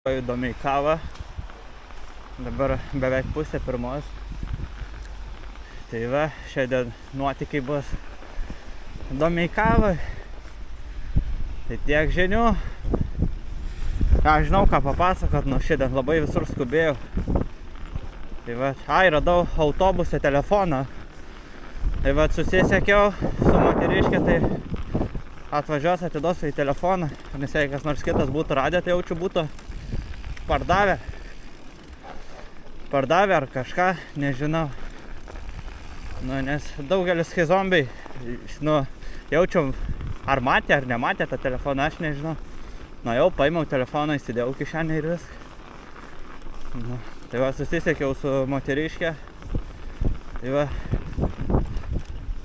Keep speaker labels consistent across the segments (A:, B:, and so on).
A: Įdomiai kava. Dabar beveik pusė pirmos. Tai va, šiandien nuotykiai bus įdomiai kava. Tai tiek žinių. Aš žinau, ką papasakot, nu šiandien labai visur skubėjau. Tai va, radau autobuse telefoną. Tai va, susisiekiau su moteriškė, tai atvažiuos, atiduos į telefoną. Nes jei kas nors kitas būtų radę, tai jaučiu būtų pardavę ar kažką, nežinau. Nu, nes daugelis zombiai, nu, jaučiu, ar matė, ar nematė tą telefoną, aš nežinau. Nu, jau paėmiau telefoną, įsidėjau kišenę ir viską. Nu, tai va, susisiekiau su moteriškė. Tai va,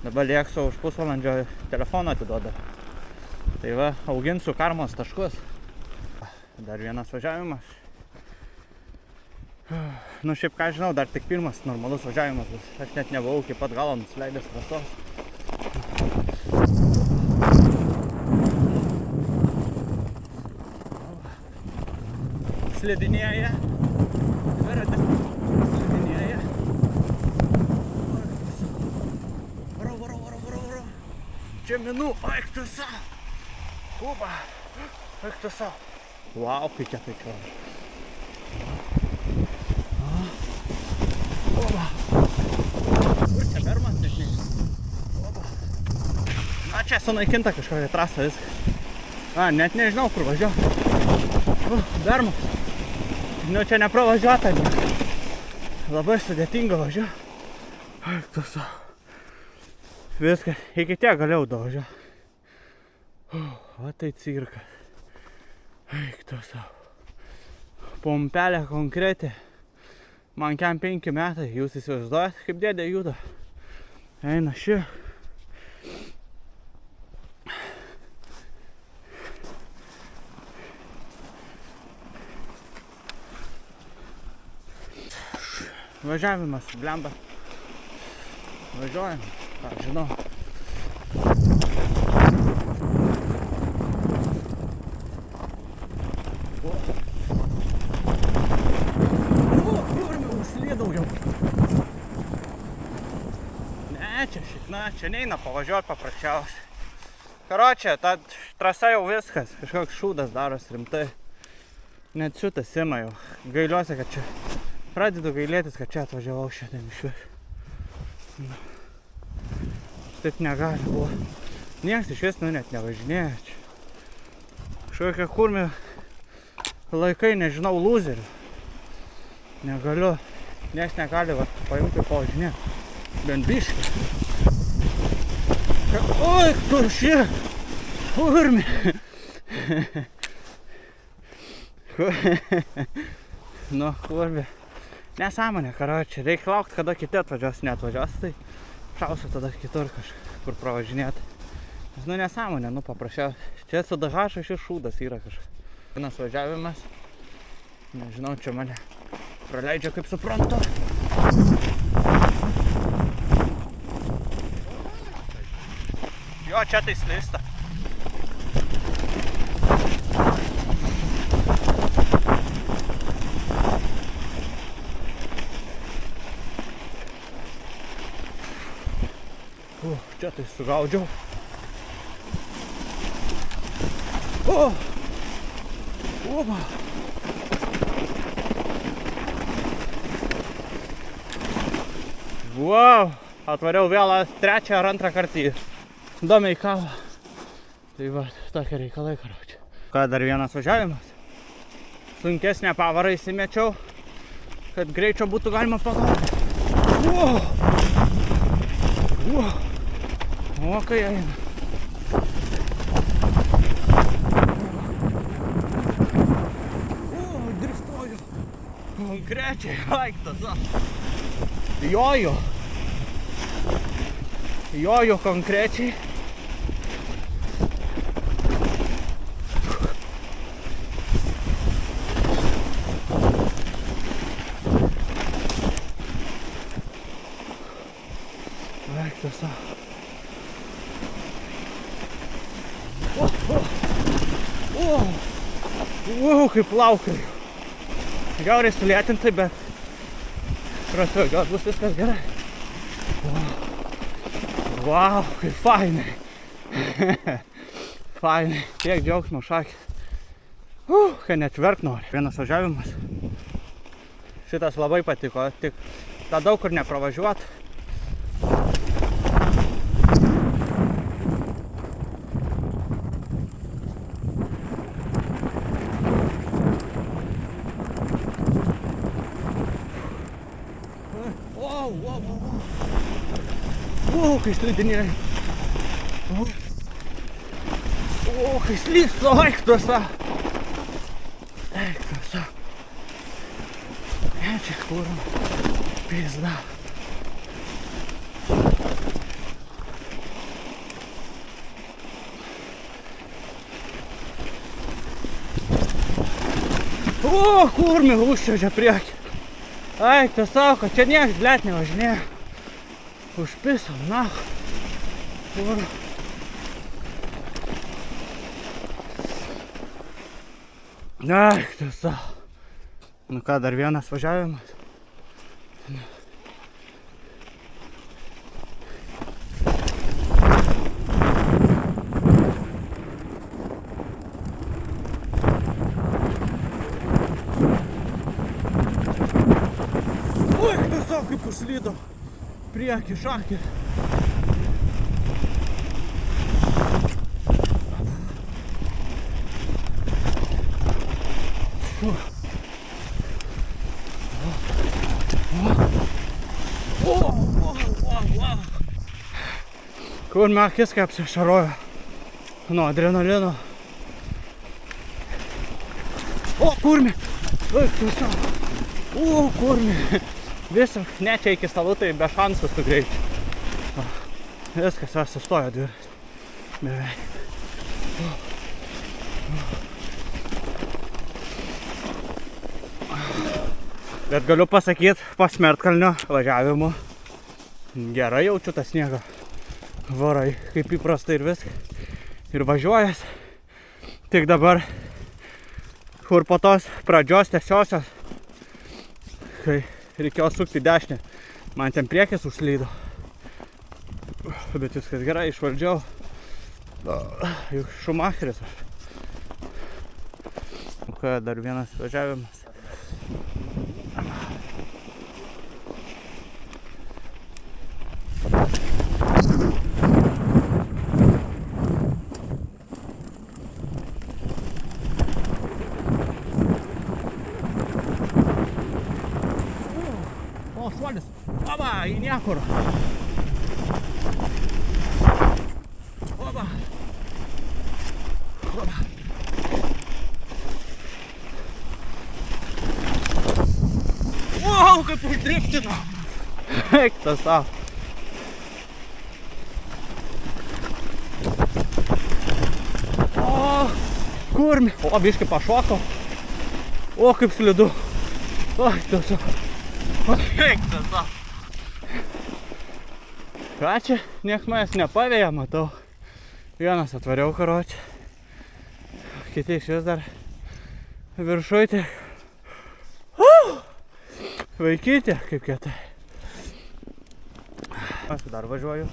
A: dabar lėksiu už pusvalandžio telefoną atiduoda. Tai va, auginsiu karmos taškus. Dar vienas važiavimas. Nu, šiaip ką žinau, dar tik pirmas normalus važiavimas bus. Aš net nebuvau iki pat galo nusileidęs trasos. Slidinėja. Slidinėja. Varo. Čia minų, eik tu savo. Kuba, eik tu savo. Vau, kaip kietai čiuožia. Oba. Kur čia bermas, nežinai? Oba. Na, čia sunaikinta kažkokia trasa viskas. Net nežinau, kur važiuoju. Bermas. Nu, čia nepravažiuota, bet labai sudėtinga važiuoju. Eik tu savo. Viskas, iki tiek galėjau davažiuoti. Va tai cirkas. Eik tu savo. Pompelė konkretė. Man kem 5 metai, jūs įsivaizduojat, kaip dėdė juda. Eina ši. Važiavimas, blemba. Važiuojam, ką žinau. Čia neina pavažiuoti paprasčiausiai. Karočią, ta trasa jau viskas. Kažkoks šūdas daros rimtai. Net šitas ima jau. Gailiuosi, kad čia. Pradedu gailėtis, kad čia atvažiavau šiandien iš vis. Taip negali buvo. Niekas iš vis net nevažinėja čia. Kažkokie kurmi laikai, nežinau, lūzerių. Negaliu. Niekas negali paimti pavažinėti. Bent biškį. Oi, kur šie? Kurmi. Nu, kurmi. Nesąmonė, karočią. Reikia laukti, kada kiti atvažiuos, neatvažiuos, tai šausiu tada kitur kažkur pravažinėti. Nes, nu, nesąmonė, nu, paprasčiausiai. Čia su DH šis šūdas yra kažkas. Vienas važiavimas. Nežinau, čia mane praleidžia, kaip suprantu. Jo, čia tai slista. Čia tai sugaudžiau. Oba. Wow, atvariau vėl trečią ar antrą kartą į įdomiai kavą. Tai va, tokie reikalai, karočią. Ką, dar vienas važiavimas. Sunkesnę pavarą įsimečiau, kad greičio būtų galima pagauti. O, kai eina. Driftuoju. Konkrečiai, aiktas. Jojo konkrečiai. Aiktas. Kaip plaukioju. Žiauriai sulėtintai, bet prasau, gal bus viskas gerai. Vau, kaip fainai. Fainai, tiek džiaugsmo šakė. Kai net verkt nori. Vienas važiavimas. Šitas labai patiko, tik tą daug kur nepravažiuot. Kai slidinėjai. Kai slysto, aiktuose. Aiktuose. Čia kur. Pizda. Kur mi užčiaužia priekį. Aiktuose, kad čia nieks, blet, nevažinėja. Užpisam, na. Kur? Ai, tiesa. Nu ką, dar vienas važiavimas. Oi, tiesa, kaip užslydo. Priekį, šakį. Kur man akis kaip apsišarojo nuo adrenalino. Kurmi! Eik tu savo! Kurmi! Visą, ne čia iki stalų, tai be šansų su greičiu. Viskas, aš sustojo dviras. Beveik. Bet galiu pasakyti, po Smertkalnio važiavimo gerai jaučiu tą sniegą. Varai, kaip įprasta ir viską. Ir važiuojas. Tik dabar, kur po tos pradžios tiesiosios, kai reikėjo sukti dešinę, man ten priekis užslydo. Bet viskas gerai, išvaldžiau. Juk Šumacheris aš. O ką, dar vienas važiavimas. Šuolis. Oba, į niekur. Oba. Oba. Wow, kaip uždriftino. Eik tas savo. Kurmi. Biškai pašokau. Kaip slidu. Tas savo. Eik tas savo. Ką čia? Nieks manęs nepaveja, matau. Vienas atvariau karočią. Kiti iš vis dar viršui tiek. Vaikyti, kaip kietai. Aš dar važiuoju.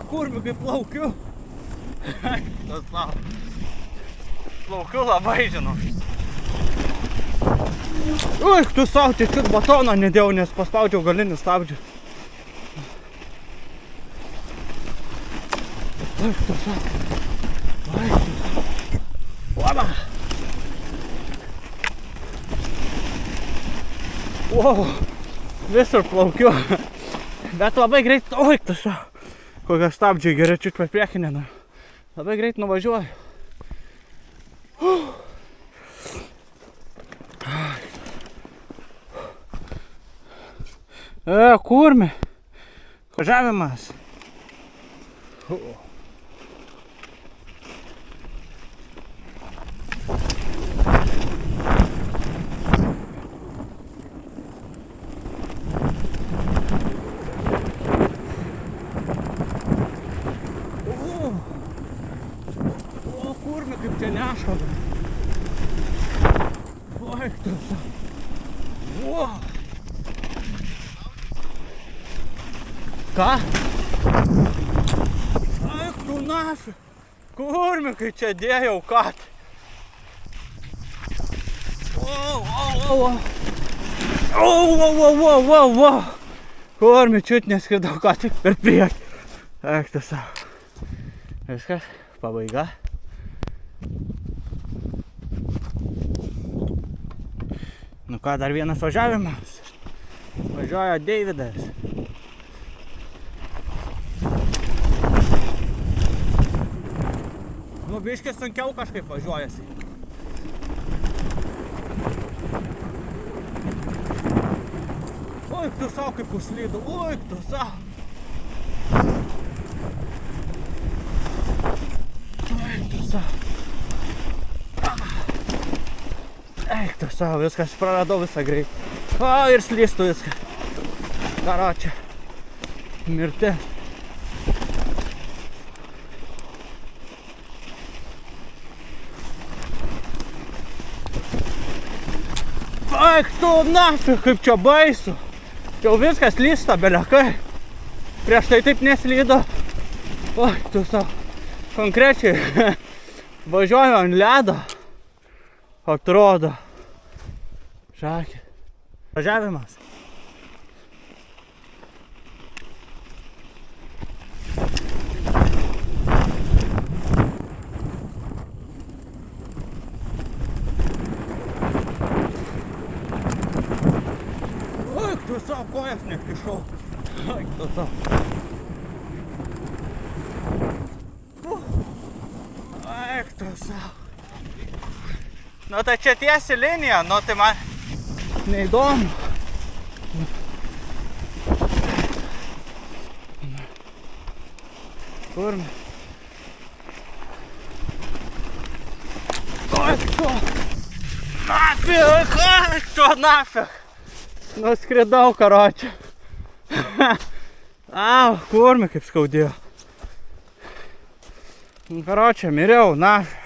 A: Kurmi, kaip plaukiu. Tas savo. Plaukiu labai, žinau. Tu savo, čia batoną nedėjau, nes paspaudžiau galinį stabdžių. Tu savo. Oba. Visur plaukiu. Bet labai greit, tu savo. Kokie stabdžiai gerai, čiut per priekinę. Labai greit nuvažiuoju. Kurmi. Važiavimas. kaip čia neša. Oi, tu sa. Wow. Ką? Eik tu nafi. Kurmikai čia dėjau, kad. Wow. Kurmi čiut neskridau, ką tik per priekį. Eik tu sa. Viskas, pabaiga. Nu ką, dar vienas važiavimas. Važiuoja Deividas. Nu, biškis sunkiau kažkaip važiuojasi. Oi, tu savo kaip užslydo. Oi, tu savo. Eik tu savo, viskas, praradau visą greitį. O, ir slystų viską. Karo čia. Mirtis. Eik tu nafig, kaip čia baisu. Jau viskas slysta, belekai. Prieš tai taip neslydo. Oi, tu savo. Konkrečiai važiuoju ant ledo. Atrodo. Šakė. Važiavimas. Oi, tu savo kojas nekišau. Oi, tu savo. Oi, tu savo. Nu tai čia tiesi linija, nu tai man neįdomu. Kur? Oi, tu! Nafig! Nuskridau, karočią. Au, kurmi kaip skaudėjo. Karočią, miriau, nafig.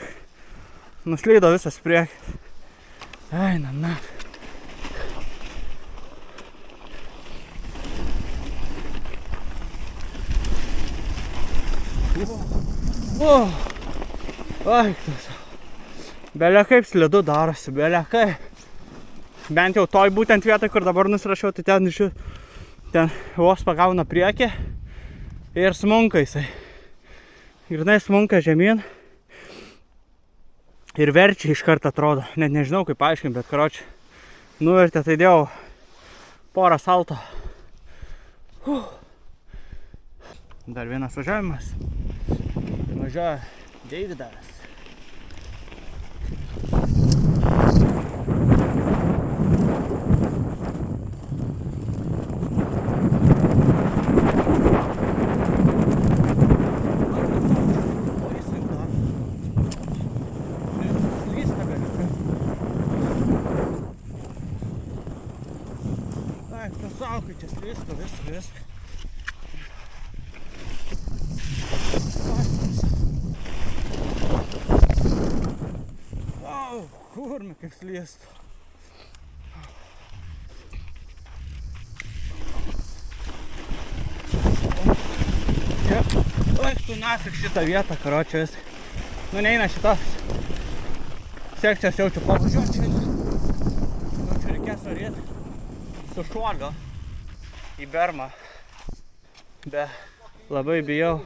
A: Nuslydo visas priekis. Einam, nafig. Oi, tas. Belia kaip slidu darosi, belia kaip. Bent jau toj būtent vietoj, kur dabar nusirašiau, tai ten vos pagauna priekį ir smunka jisai. Grynai smunka žemyn. Ir verčia iš karto atrodo. Net nežinau kaip paaiškinti, bet karočią nuvertė, tai dėjau porą salto. Dar vienas važiavimas. Važiuoja Deividas. Saukai čia slysta, viską. Wow, kurmi kaip slysta. Oi, tu nafig šitą vietą, karočią viską. Nu neina šitos sekcijos jaučiu pavažiuoti čia. Nu čia reikės varėti su šuo gal į bermą. Be labai bijau.